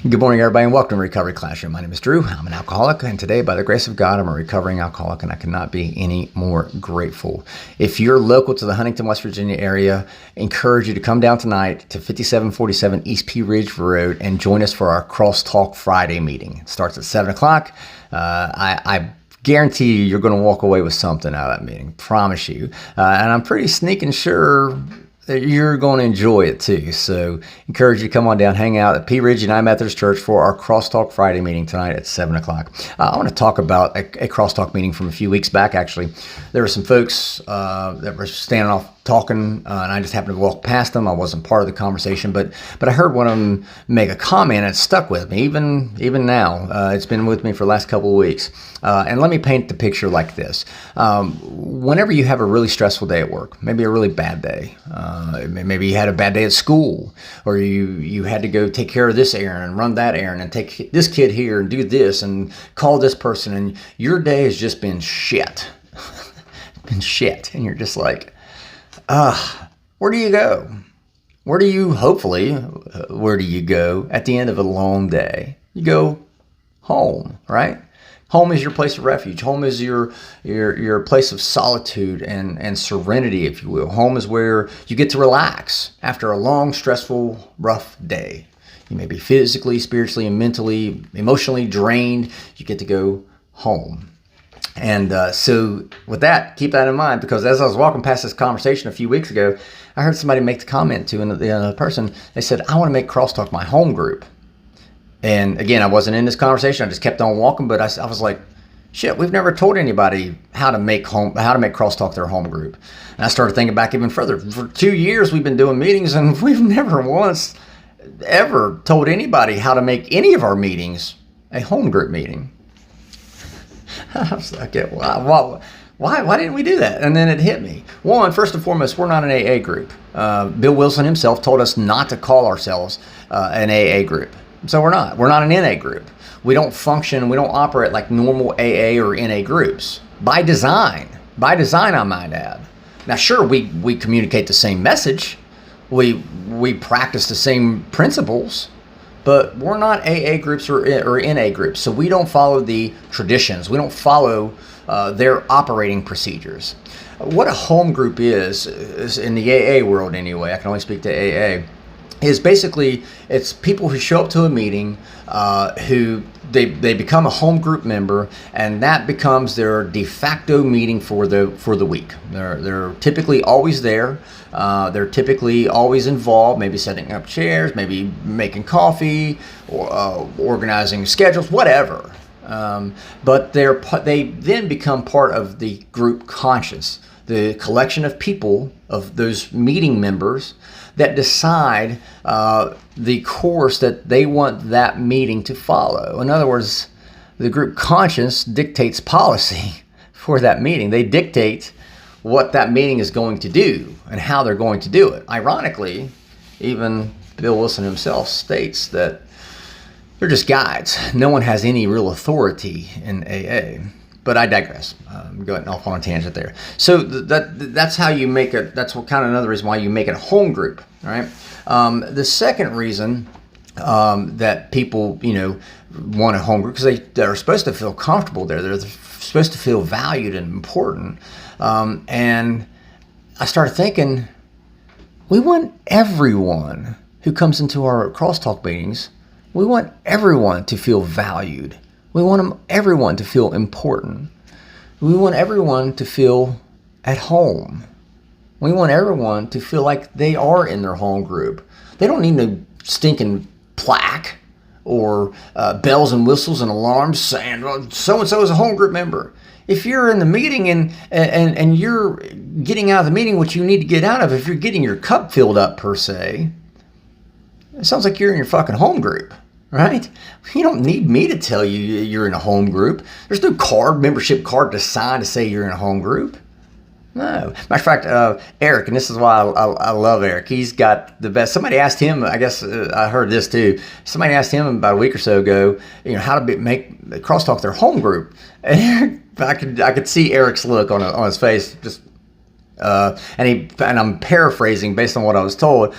Good morning, everybody, and welcome to Recovery Classroom. My name is Drew. I'm an alcoholic, and today, by the grace of God, I'm a recovering alcoholic, and I cannot be any more grateful. If you're local to the Huntington, West Virginia area, I encourage you to come down tonight to 5747 East Pea Ridge Road and join us for our Crosstalk Friday meeting. It starts at 7 o'clock. I guarantee you're going to walk away with something out of that meeting. Promise you. And I'm pretty sneaking sure that you're going to enjoy it too. So encourage you to come on down, hang out at Pea Ridge United Methodist Church for our Crosstalk Friday meeting tonight at 7 o'clock. I want to talk about a Crosstalk meeting from a few weeks back, actually. There were some folks that were standing off talking, and I just happened to walk past them. I wasn't part of the conversation, but I heard one of them make a comment, and it stuck with me, even now. It's been with me for the last couple of weeks. And let me paint the picture like this. Whenever you have a really stressful day at work, maybe a really bad day, maybe you had a bad day at school, or you had to go take care of this errand and run that errand and take this kid here and do this and call this person, and your day has just been shit. And you're just like, where do you go? Where do you go at the end of a long day? You go home, right? Home is your place of refuge. Home is your place of solitude and serenity, if you will. Home is where you get to relax after a long, stressful, rough day. You may be physically, spiritually, and mentally, emotionally drained. You get to go home. And so with that, keep that in mind, because as I was walking past this conversation a few weeks ago, I heard somebody make the comment to another person. They said, I want to make Crosstalk my home group. And again, I wasn't in this conversation. I just kept on walking, but I was like, shit, we've never told anybody how to make Crosstalk their home group. And I started thinking back even further. For 2 years, we've been doing meetings, and we've never once ever told anybody how to make any of our meetings a home group meeting. I was like, why didn't we do that? And then it hit me. One, first and foremost, we're not an AA group. Bill Wilson himself told us not to call ourselves an AA group. So we're not. We're not an NA group. We don't function, we don't operate like normal AA or NA groups. By design, I might add. Now, sure, we communicate the same message. We practice the same principles. But we're not AA groups or NA groups, so we don't follow the traditions. We don't follow their operating procedures. What a home group is in the AA world anyway, I can only speak to AA, is basically it's people who show up to a meeting who they become a home group member, and that becomes their de facto meeting for the week. They're typically always there. They're typically always involved, maybe setting up chairs, maybe making coffee, or organizing schedules, whatever. But they then become part of the group conscience, the collection of people, of those meeting members, that decide the course that they want that meeting to follow. In other words, the group conscience dictates policy for that meeting. They dictate what that meeting is going to do and how they're going to do it. Ironically, even Bill Wilson himself states that they're just guides. No one has any real authority in AA. But I digress. I'm going off on a tangent there. So that's how you make it. That's what kind of another reason why you make it a home group. All right. The second reason that people want a home group, because they're supposed to feel comfortable there. They're supposed to feel valued and important. And I started thinking, we want everyone who comes into our Crosstalk meetings. We want everyone to feel valued. We want everyone to feel important. We want everyone to feel at home. We want everyone to feel like they are in their home group. They don't need no stinking plaque or bells and whistles and alarms saying, well, so-and-so is a home group member. If you're in the meeting and you're getting out of the meeting what you need to get out of, if you're getting your cup filled up per se, it sounds like you're in your fucking home group. Right? You don't need me to tell you you're in a home group. There's no membership card to sign to say you're in a home group. No. Matter of fact, Eric, and this is why I love Eric. He's got the best. Somebody asked him, I guess I heard this too. Somebody asked him about a week or so ago, how to make Crosstalk their home group. And I could see Eric's look on his face. Just, And I'm paraphrasing based on what I was told.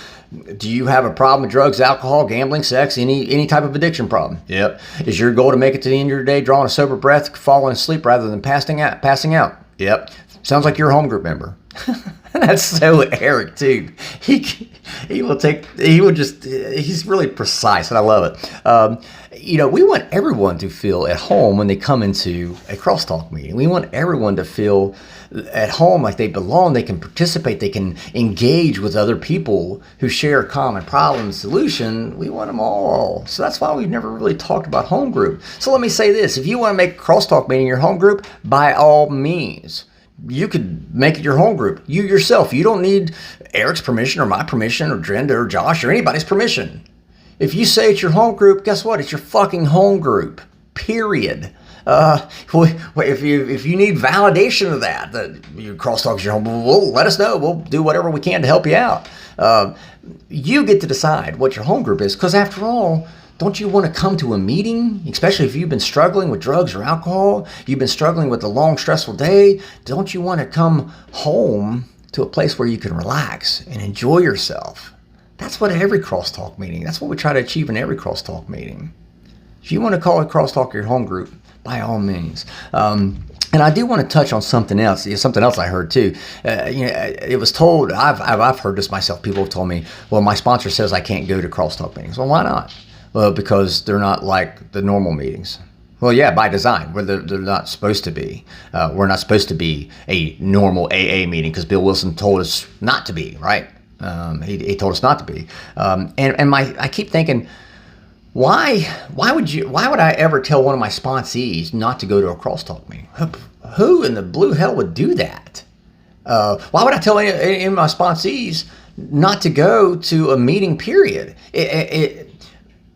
Do you have a problem with drugs, alcohol, gambling, sex, any type of addiction problem? Yep. Is your goal to make it to the end of your day, drawing a sober breath, falling asleep rather than passing out? Yep. Sounds like you're a home group member. That's so Eric too. He's really precise, and I love it. We want everyone to feel at home when they come into a crosstalk meeting. We want everyone to feel at home, like they belong, they can participate, they can engage with other people who share a common problem and solution. We want them all. So that's why we've never really talked about home group. So let me say this. If you want to make a crosstalk meeting your home group, by all means, you could make it your home group. You yourself. You don't need Eric's permission or my permission or Drenda or Josh or anybody's permission. If you say it's your home group, guess what? It's your fucking home group. Period. If you need validation of that your crosstalk is your home, well, let us know. We'll do whatever we can to help you out. You get to decide what your home group is, because after all, don't you want to come to a meeting, especially if you've been struggling with drugs or alcohol, you've been struggling with a long, stressful day? Don't you want to come home to a place where you can relax and enjoy yourself? That's what every crosstalk meeting, that's what we try to achieve in every crosstalk meeting. If you want to call it crosstalk your home group, by all means. And I do want to touch on something else. Something else I heard too. It was told, I've heard this myself. People have told me, well, my sponsor says I can't go to crosstalk meetings. Well, why not? Well, because they're not like the normal meetings. Well, yeah, by design, where they're not supposed to be. We're not supposed to be a normal AA meeting because Bill Wilson told us not to be, right? He told us not to be. I keep thinking, why would I ever tell one of my sponsees not to go to a crosstalk meeting? Who in the blue hell would do that? Why would I tell any of my sponsees not to go to a meeting, period?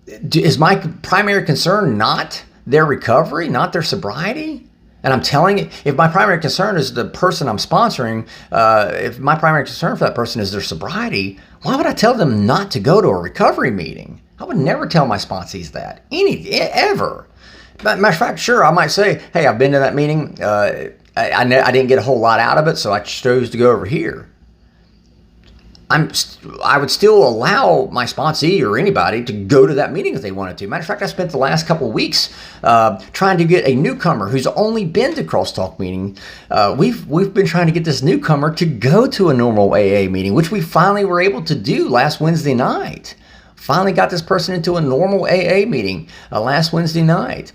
Is my primary concern not their recovery, not their sobriety? And I'm telling you, if my primary concern is the person I'm sponsoring, if my primary concern for that person is their sobriety, why would I tell them not to go to a recovery meeting? I would never tell my sponsees that, ever. Matter of fact, sure, I might say, hey, I've been to that meeting. I didn't get a whole lot out of it, so I chose to go over here. I would still allow my sponsee or anybody to go to that meeting if they wanted to. Matter of fact, I spent the last couple of weeks trying to get a newcomer who's only been to crosstalk meeting. We've been trying to get this newcomer to go to a normal AA meeting, which we finally were able to do last Wednesday night. Finally got this person into a normal AA meeting last Wednesday night.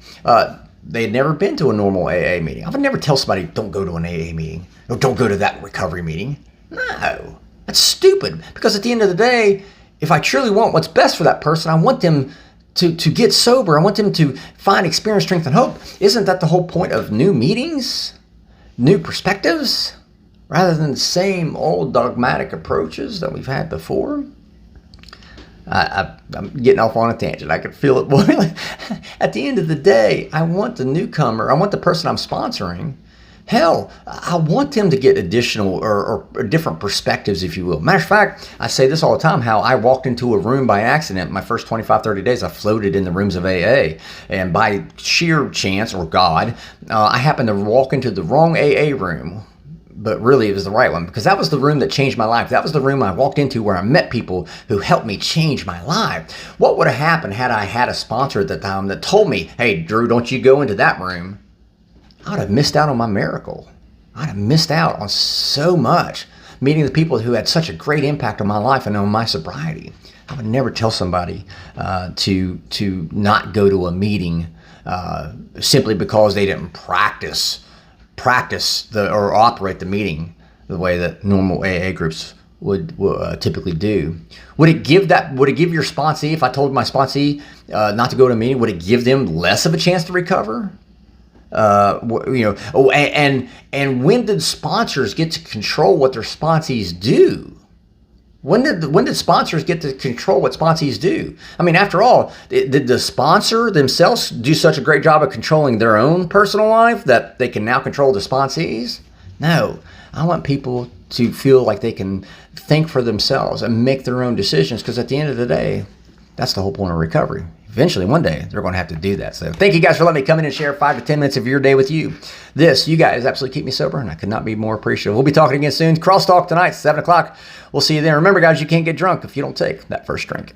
They had never been to a normal AA meeting. I would never tell somebody, don't go to an AA meeting, or don't go to that recovery meeting. No, that's stupid. Because at the end of the day, if I truly want what's best for that person, I want them to get sober. I want them to find experience, strength, and hope. Isn't that the whole point of new meetings, new perspectives, rather than the same old dogmatic approaches that we've had before? I'm getting off on a tangent. I could feel it boiling. At the end of the day, I want the newcomer, I want the person I'm sponsoring, hell, I want them to get additional or different perspectives, if you will. Matter of fact, I say this all the time, how I walked into a room by accident. My first 25, 30 days, I floated in the rooms of AA. And by sheer chance, or God, I happened to walk into the wrong AA room. But really, it was the right one, because that was the room that changed my life. That was the room I walked into where I met people who helped me change my life. What would have happened had I had a sponsor at the time that told me, hey, Drew, don't you go into that room? I would have missed out on my miracle. I'd have missed out on so much, meeting the people who had such a great impact on my life and on my sobriety. I would never tell somebody to not go to a meeting simply because they didn't practice or operate the meeting the way that normal AA groups would typically do. Would it give your sponsee, if I told my sponsee not to go to a meeting, would it give them less of a chance to recover? And when did sponsors get to control what their sponsees do? When did sponsors get to control what sponsees do? I mean, after all, did the sponsor themselves do such a great job of controlling their own personal life that they can now control the sponsees? No. I want people to feel like they can think for themselves and make their own decisions, because at the end of the day, That's the whole point of recovery. Eventually, one day, they're going to have to do that. So thank you guys for letting me come in and share 5 to 10 minutes of your day with you. You guys absolutely keep me sober, and I could not be more appreciative. We'll be talking again soon. Crosstalk tonight, 7 o'clock. We'll see you then. Remember, guys, you can't get drunk if you don't take that first drink.